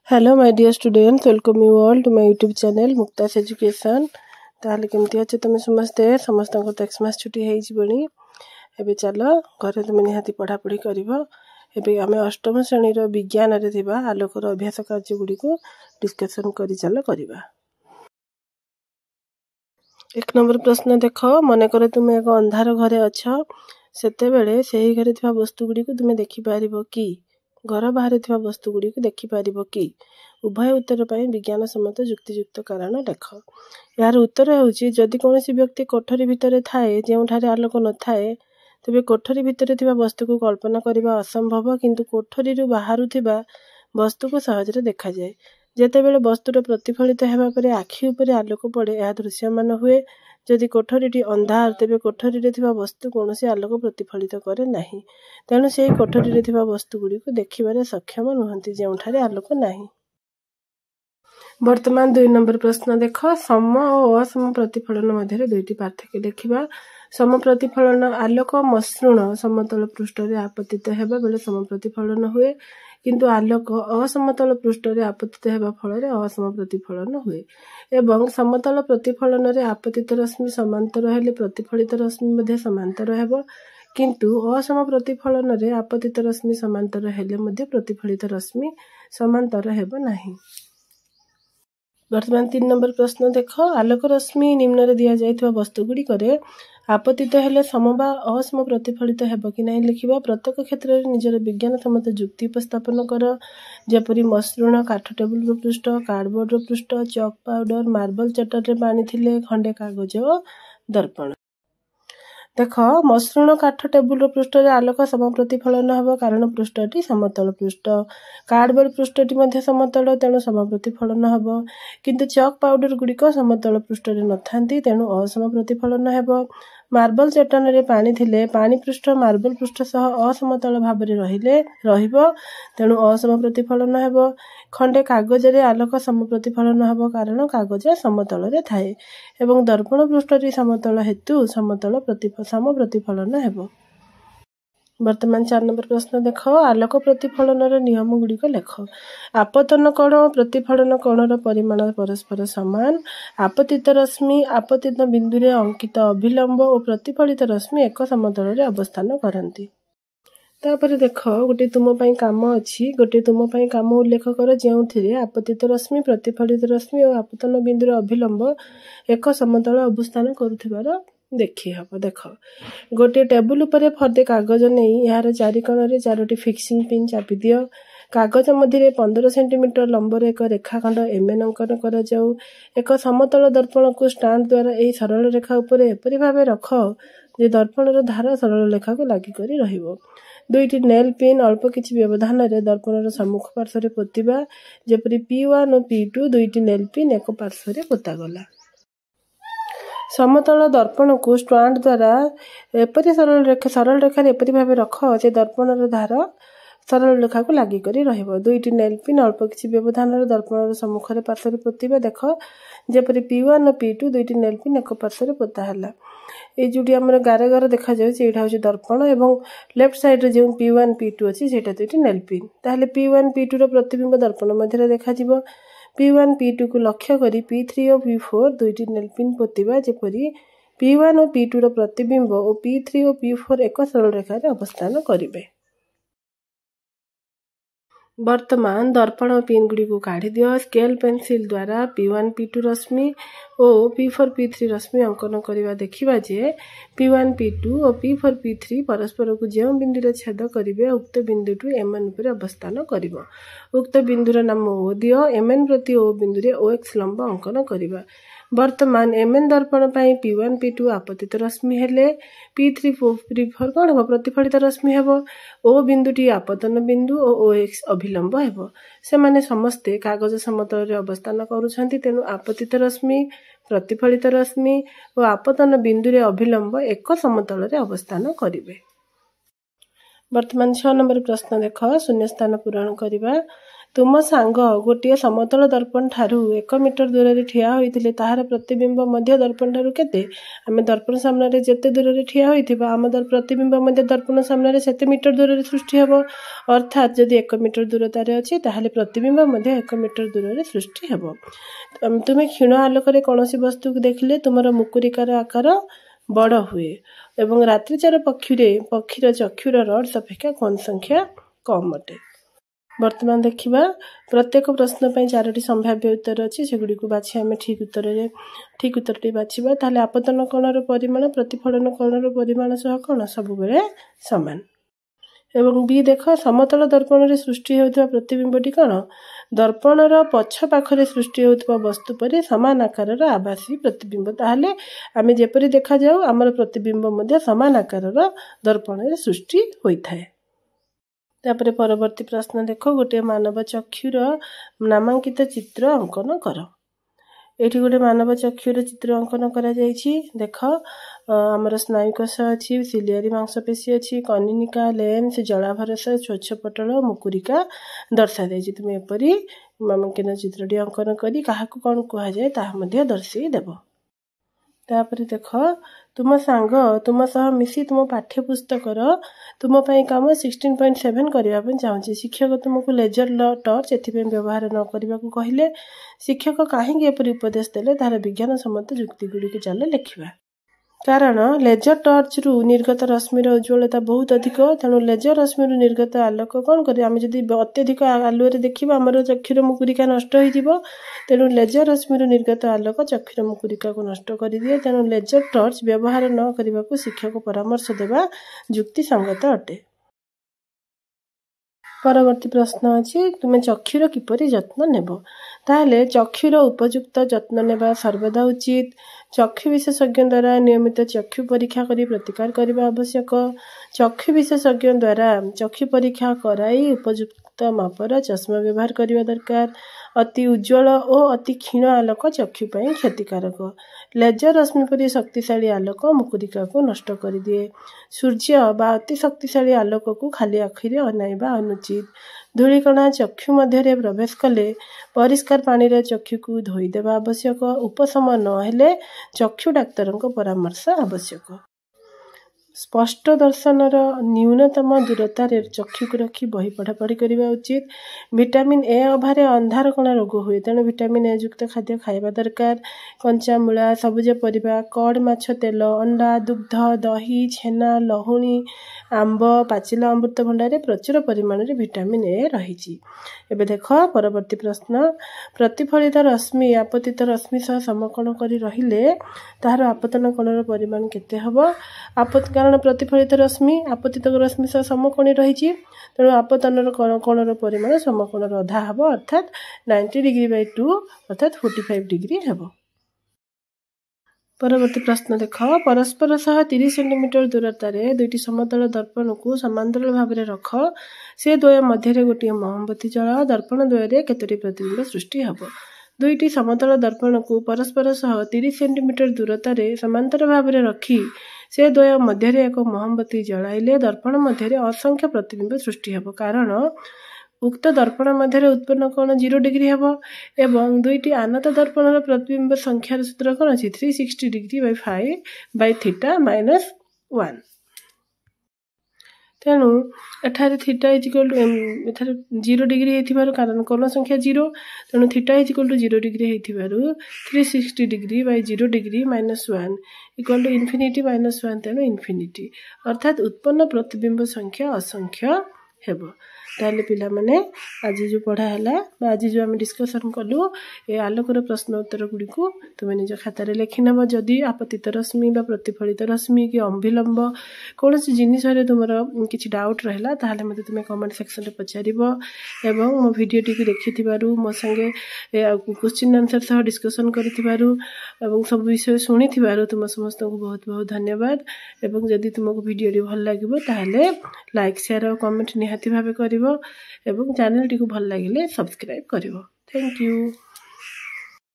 Hello my dear students, welcome you all to my YouTube channel Mukta's Education। ताहले केमती अच्छे तुम समस्ते समस्त को एक्समास छुट्टी है जीवनी एबे चलो घरे तुम निहाती पढ़ा पढ़ी करिवो। एबे आमे अष्टम श्रेणी रो विज्ञान रे थिबा आलोकर अभ्यास कार्य गुडी को डिस्कशन करि चलो करिबा। एक नंबर प्रश्न देखो, मने करे तुम एक अंधार घरे अछ, सेते बेले सेही घरे थिबा वस्तु गुडी को तुम देखि पारिबो कि? घर बाहर थिबा वस्तु गुडी को देखि पारिबो कि? उभय उत्तर पाई विज्ञान सम्मत युक्तियुक्त कारण लेख। यार उत्तर होउची जदि कोनोसी व्यक्ति कोठरी भितरे थाए जेउठारे आलोक न थाए तबे कोठरी भितरे थिबा वस्तु को कल्पना करिबा असंभव, किंतु कोठरी रु बाहरु थिबा वस्तु को सहजरे देखा जाए। जेतेबेले वस्तुर प्रतिफलित हेबा परे आखि उपरे आलोक पड़े या दृश्यमान हुए। जदि कोठरीटी अंधार तेबे कोठरी रे थिबा वस्तु कोनोसी आलोक प्रतिफलित करे नाही, तेणु सेही कोठरी रे थिबा वस्तु गुडी को देखिबारे सक्षम नुहंती जेउठारे आलोक नाही। वर्तमान 2 नंबर प्रश्न देख, सम और असम प्रतिफलन मध्य दुईटी पार्थक्य देखिबा। सम प्रतिफलन आलोक मसृण समतल पृष्ठ रे आपतित हेबा बेले सम प्रतिफलन हुए, किंतु आलोक असमतल पृष्ठ रे आपतित हेबा फल रे असम प्रतिफलन हुए। एवं समतल प्रतिफलन रे आपतित रश्मि समांतर हेले प्रतिफलित रश्मि मध्ये समांतर हेबो, किंतु असम प्रतिफलन रे आपतित रश्मि समांतर हेले मध्ये प्रतिफलित रश्मि समांतर हेबो नाही। वर्तमान 3 नंबर प्रश्न देख, आलोक रश्मि निम्न रे दिया जाइथवा वस्तु गुडी करे आपतित हेले सम बा असम प्रतिफलित हेबो कि नाही लिखिबा। प्रत्येक क्षेत्र रे निजर विज्ञान सम्मत युक्ति उपस्थापन कर, जेपरि मसृण काठ टेबुल रो पृष्ठ, कार्डबोर्ड रो पृष्ठ, चॉक पाउडर, मार्बल चटर रे पानी थिले, खंडे कागज ओ दर्पण। देख, मसृण काठ टेबुल रो पृष्ठ रे आलोक सम प्रतिफलन हेबो कारण पृष्ठटी समतल पृष्ठ। कार्डबोर्ड पृष्ठटी मध्ये समतल तेणु सम प्रतिफलन हेबो, किंतु चॉक पाउडर गुडी को समतल पृष्ठ रे नथांती तेणु असम प्रतिफलन हेबो। मार्बल चट्टान रे पानी थिले पानी पृष्ठ मार्बल पृष्ठ सह असमतल भाव रे रहिबो तेणु असम प्रतिफलन हेबो। खंडे कागज रे आलोक सम प्रतिफलन हेबो कारण कागज समतल रे थाए, एवं दर्पण पृष्ठटी समतल हेतु सम प्रतिफलन हेबो। वर्तमान 4 नंबर प्रश्न देख, आलोक प्रतिफलन नियम गुडी को लेख। आपतन कोण और प्रतिफलन कोण परिमाण परस्पर समान। आपतित रश्मि आपतित बिंदु रे अंकित अभिलंब और प्रतिफलित रश्मि एक समतल रे अवस्थान करंती। तापर देख, गोटे तुम पई काम अछि, गोटे तुम पई काम उल्लेख कर जेउथिरे आपतित रश्मि प्रतिफलित रश्मि और आपतन बिंदु रे अभिलंब एक समतल अवस्थान करुथिबार देखि हबो। देख, गोटे टेबुल उपरे फर्दे कागज नै यार चारि कोण रे 4टी फिक्सिंग पिन चापि दियो। कागज मध्य 15 सेंटीमीटर लंबर एक रेखाखंड एमएन अंकन कर जाऊ। एक समतल दर्पण को स्टैंड द्वारा एही सरल रेखा उपरे एपरि भाबे रख जे दर्पण रो धार सरल रेखा को लागि करी रहिबो। दुईटी नेल पिन अल्प किछि व्यवधान रे दर्पण रो सम्मुख पार्श्व रे पोतिबा, जेपरि P1 और P2 दुईटी नेल पिन एक पार्श्व रे पोता गला। समतल दर्पण को स्टैंड द्वारा एपरि सरल रेखा रे एपरि भाबे रख जे दर्पण रो धार सरल रेखा को लागि करी रहिबो। दुईटी नेल पिन अल्प किछि व्यवधान रे दर्पण रो सम्मुख रे पार्श्व रे पोतिबा। देख, जेपरि P1 और P2 दुईटी नेल पिन एक पार्श्व रे पोता हला। ए जुडी हमर गारे गारे देखा जाय छै, एठा होछि दर्पण एवं लेफ्ट साइड रे जे P1 P2 अछि सेटा दुईटी नेल पिन। ताहले P1 P2 रो प्रतिबिंब दर्पण मध्य रे देखा जिवो। P1 P2 को लक्ष्य करी P3 और P4 दुईटी नेल पिन पोतिबा, जेपरि P1 और P2 रो प्रतिबिंब और P3 और P4 एक सरल रेखा रे अवस्थान करिवे। वर्तमान दर्पण पिन गुडी को काढी दियो। स्केल पेंसिल द्वारा P1 P2 रश्मि और P4 P3 रश्मि अंकन करिवा देखिबा जे P1 P2 और P4 P3 परस्पर को जे बिंदु रे छेद करिवे उक्त बिंदुटु MN ऊपर अवस्थान करिवो। उक्त बिंदुर नाम O दियो। MN प्रति O बिंदु रे OX लंब अंकन करिवा। वर्तमान MN दर्पण पाई P1 P2 आपतित रश्मि हेले P3 P4 कोन हो प्रतिफलित रश्मि हेबो। O बिंदुटी आपतन बिंदु और OX अभिलंब हेबो। से माने समस्ते कागज समतल रे अवस्थान करूछंती, तेनु आपतित रश्मि प्रतिफलित रश्मि और आपतन बिंदु रे अभिलंब एक समतल रे अवस्थान करिवे। वर्तमान 6 नंबर प्रश्न देख, शून्य स्थान पूरण करिबा। तुम सांग गोटे समतल दर्पण ठारू 1 मीटर दूर रे ठिया होइतिले ताहार प्रतिबिंब मध्य दर्पण ठारू केते आमे दर्पण सामने रे जेते दूर रे ठिया होइथिबा आम प्रतिबिंब मध्य दर्पण सामने रे सेते मीटर दूर रे सृष्टि हेबो अर्थात जदि 1 मीटर दूरता रे अछि ताहाले प्रतिबिंब मध्य 1 मीटर दूर रे सृष्टि हेबो। तुमे क्षीण आलोक रे कोनोसी वस्तु को देखिले तुमर मुकुरिकार आकार बड़ हुए एवं रात्रिचार पक्षीर चक्षुर रड्स अपेक्षा कोन संख्या कम अटे। वर्तमान देखिबा प्रत्येक प्रश्न पई 4टी संभाव्य उत्तर अछि सेगुडी को बाछि हमें ठीक उत्तरटी बाछिबा ताले आपतन कोणर परिमाण प्रतिफलन कोणर परिमाण सह कोण सब बेले समान। एवं बी देख समतल दर्पण रे सृष्टि हेउथबा प्रतिबिंबटी कोण दर्पणर पछ पाखरे सृष्टि हेउथबा वस्तु परि समान आकारर आभासी प्रतिबिंब ताले आमे जेपरि देखा जाऊ हमर प्रतिबिंब मध्ये समान आकारर दर्पण रे सृष्टि होइथाय। तापरे परवर्ती प्रश्न देखो गोटे मानव चक्षुर नामांकित चित्र अंकन कर। एठी गोटे मानव चक्षुर चित्र अंकन करा जायछि देख हमर स्नायुकोश अछि सिलियरी मांसपेशी अछि कनिनिका लेंस जलाभरस स्वच्छपटल मुकुरिका दर्शा जायछि तुमे एपरि नामांकित चित्रटी अंकन करी काहाकु कोन कुहा जाय ताहा मध्ये दर्शि देबो। तापरे देख तुम सांग तुम सह मिसी तुम पाठ्य पुस्तक तुम पई काम 16.7 करिया पई चाहूछि शिक्षक तुमको लेजर टर्च एथिपे व्यवहार न करिबा को कहिले शिक्षक काहेकि एपरि उपदेश देले तार विज्ञान सम्मत युक्ति गुडी के चले लिखिबा। कारण लेजर टर्च रु निर्गत रश्मिर उज्ज्वलता बहुत अधिक तेणु लेजर रश्मि रु निर्गत आलोक कोन करी आमे जदि अत्यधिक आलुओ रे देखिबा हमर चक्षुर मुकुरिका नष्ट होई जिवो तेणु लेजर रश्मि रु निर्गत आलोक चक्षुर मुकुरिका को नष्ट करि दिए तेणु लेजर टर्च व्यवहार न करिबा को शिक्षक परामर्श देबा युक्ति संगत अटे। परवर्ती प्रश्न अछि तुमे चक्षुर किपरि जत्न नेबो ताले चक्षुर उपयुक्त जत्न नेबा सर्वदा उचित। चक्षु विशेषज्ञ द्वारा नियमित चक्षु परीक्षा करी प्रतिकार करबा आवश्यक। चक्षु विशेषज्ञ द्वारा चक्षु परीक्षा कराई उपयुक्त मापर चश्मा व्यवहार करबा दरकार। अति उज्ज्वल और अति क्षीण आलोक चक्षु पई क्षतिकारक। लेजर रश्मि परि शक्तिशाली आलोक मुकुरिका को नष्ट कर दिए। सूर्य बा अति शक्तिशाली आलोक को खाली आखिरे अनाइबा अनुचित। धूलिकणा चक्षु मध्य प्रवेश कले परिष्कार पानी रे चक्षु को धोई देबा आवश्यक। उपशम न हेले चक्षु डाक्तरक परामर्श आवश्यक। स्पष्ट दर्शनर न्यूनतम दूरता रे चक्षु को रखी बही पढ़ापढ़ी करबा उचित। विटामिन ए अभारे अंधार कणा रोग हुए तेणु विटामिन ए युक्त खाद्य खाइबा दरकार। कंचा मूला सबुज परिबा कड माछ तेल अंडा दुग्ध दही छेना लहुणी आंब पाचिला अमृतभंडा रे प्रचुर परिमाण रे विटामिन ए रहिछि। एबे देख परवर्ती प्रश्न प्रतिफलित रश्मि आपतित रश्मि सह समकोण करी रहिले ताहार आपतन कोणर परिमाण केते हबो कारण प्रतिफलित रश्मि आपतित रश्मि सह समकोणी रहिछि तेणु आपतनर कोणर परिमाण समकोणर अधा हबो अर्थात 90 डिग्री बाय 2 अर्थात 45 डिग्री हेबो। परवर्ती प्रश्न देख परस्पर सह 30 सेंटीमीटर दूरता रे दुईटी समतल दर्पण को समांतर भाव में रख से द्वय मध्य गोटे मोमबत्ती जला दर्पण द्वय रे केतोटी प्रतिबिंब सृष्टि हबो। दुईटी समतल दर्पण को परस्पर सह 30 सेंटीमीटर दूरता रे समांतर भाव में रखी से द्वय मध्य एक मोमबत्ती जलाइले दर्पण मध्य असंख्य प्रतिबिंब सृष्टि हेबो। कारण उक्त दर्पण मध्य उत्पन्न कोण 0 डिग्री हेबो एवं दुईटी आनत दर्पणर प्रतिबिंब संख्यार सूत्र कोन अछि 360 degree bye 5 by theta minus 1 तेणु एठारे थीटा इज इक्वल टू एठारे 0 डिग्री हेथिबारु कारण कोण संख्या 0 तेणु theta is equal to 0 degree हेथिबारु 360 degree by 0 degree minus 1 equal to infinity minus 1 तेणु इन्फिनिटी अर्थात उत्पन्न प्रतिबिंब संख्या असंख्य हेबो। ताले पिला माने आज जो पढ़ा हला आज जो हम डिस्कशन कलु ए आलोकर प्रश्न उत्तर गुडी को तुमे निज खाता रे लेखि नबो। जदी आपतित रश्मि बा प्रतिफलित रश्मि कि अभिलंब कोनोसी जिनिस रे तुमर किछि डाउट रहला ताले मते तुमे कमेंट सेक्शन रे पछारिबो एवं मो वीडियो टी को देखिथिबारु मो संगे क्वेश्चन आंसर सह डिस्कशन करिथिबारु एवं सब विषय सुनिथिबारु तुम समस्त को बहुत बहुत धन्यवाद। एवं जदी तुमको वीडियो टी भल लागिबो ताले लाइक शेयर और कमेंट निहाती भाबे करिवो एवं चैनल टी को भल लागिले सब्सक्राइब करिवो। Thank you.